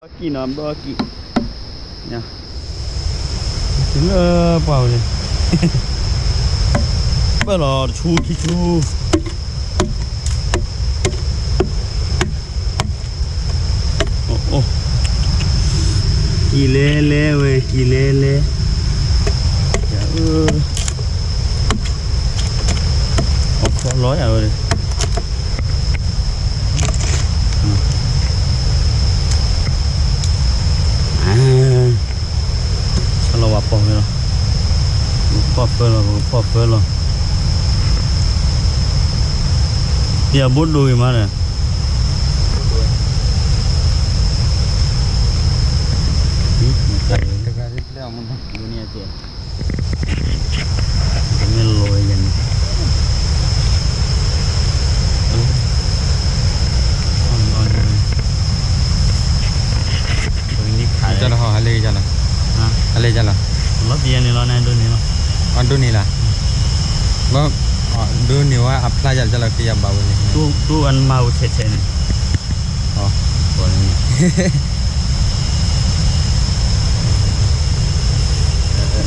Baki nó baki nha chính vào này bây giờ chu ki chu ô ki lê về ki lê khó nói rồi sao lo apa ni lo apa lo dia bodoh gimana dunia aja ini lo aja nih चलो हाँ हले चला हाँ हले चला lo dia nih lo naik dunia lo अंडू नीला वो अंडू नीवा अपना चला किया बाबू ने tu an mau cece nih oh boleh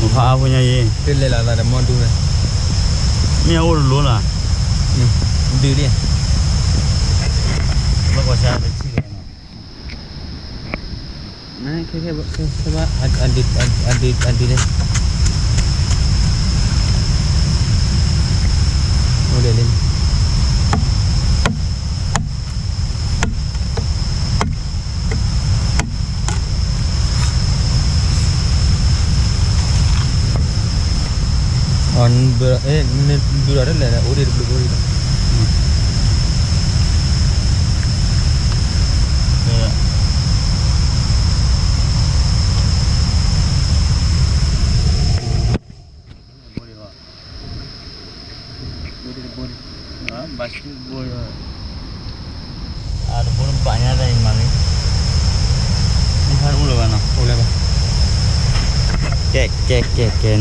apa punya ye ले ला ला मो do ni awal dulu lah do dia lo kau siapa sih nah kayak coba adit deh udah lin on ini dulu ada lah udah belum basketball ada bola banyak dah ini mami ini kan ulah mana boleh bah kek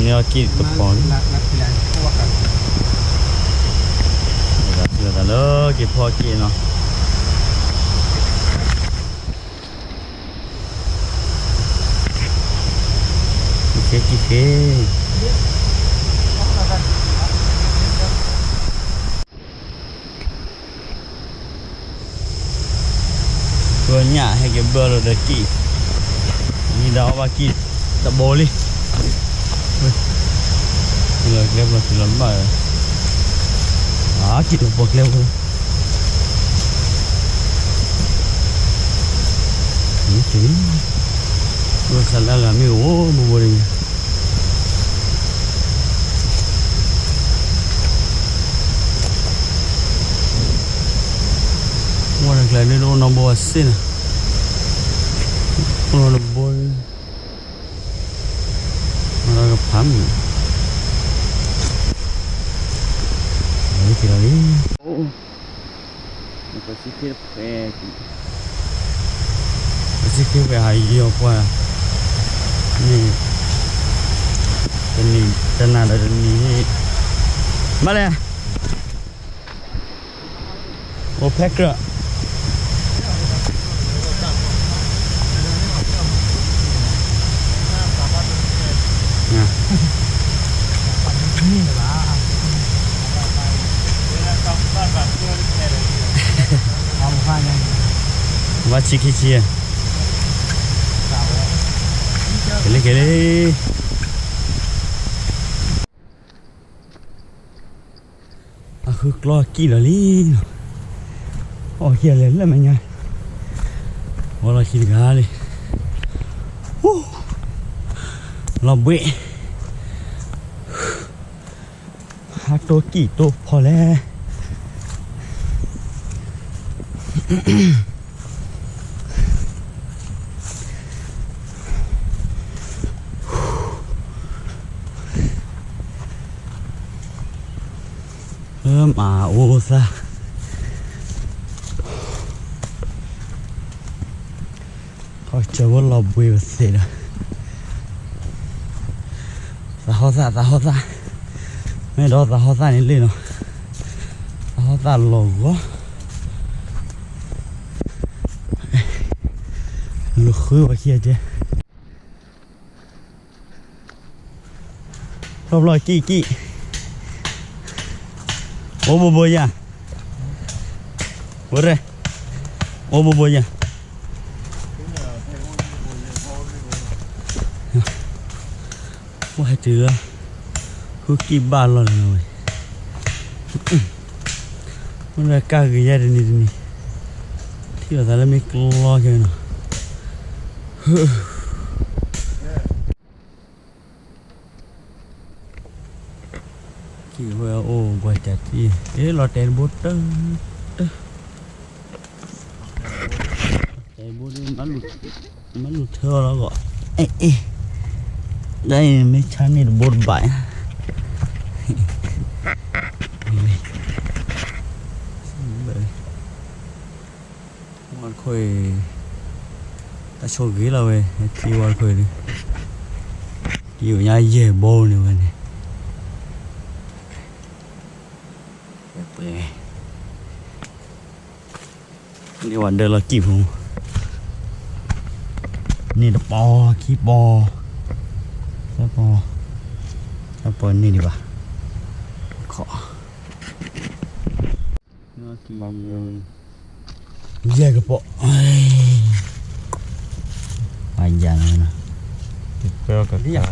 ni lagi tepung sudah lo kita pergi no kek banyak harga bel deki ni dah baki tak boleh Gila klep masih lembar kita buat klep ini gua salah kami boleh orang klep ni nombor asin orang boy orang pam ini kira ni oh bersikir hai apa ni tanah ada ni mana oh packer Macam kecil ya. Kali. Aku keluar kira ni. Oh kira lah mana. Orang kira kali. Lebih. Atau kita boleh. Usah kau coba lebih besar tahosa mấy đó tahosa này lên rồi tahosa lồ quá lục คุยว่าเครียดเจ้รอบๆกี้โอ้บ่ยะบ่เร่โอ้บ่ยะว่าให้เจอคือกี่บ้านแล้วเลยมันได้กล้ากี่ยาเดี๋ยวนี้ที่เราแต่ละไม่กลัวแค่ไหนกี่ว่าโอ้กว่าจัดที่เราเต้นบูตเตอร์เต้นบูตมันหลุดเธอแล้วก็เอ๊ะได้ไม่ชันนี่บูตบ่ายมันค่อยta cho ghế là về thì vào khởi đi nhiều nhà dễ bô nữa này đi vào đây là kịp khôngนี่là bòขี้บอแล้วปอนนี่ดีป่ะขอบังเยอะกับปออาจารย์นะ เปรี้ยวกับ Iya.